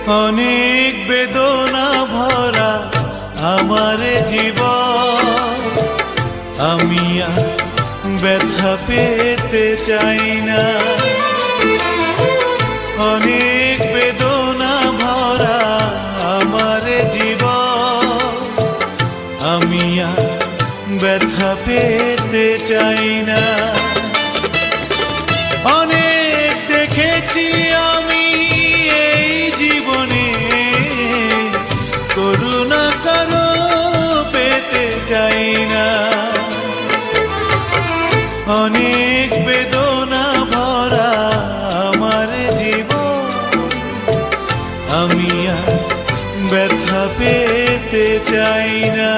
অনেক বেদনা ভরা আমার জীবন, আমি আর ব্যথা পেতে চাই না। অনেক বেদনা ভরা আমার জীবন, আমি আর ব্যথা পেতে চাই না। অনেক দেখেছি আমি এই জীবনে, করুণা কারো পেতে চাই না। অনেক বেদনা ভরা আমার জীবন, আমি আর ব্যথা পেতে চাই না।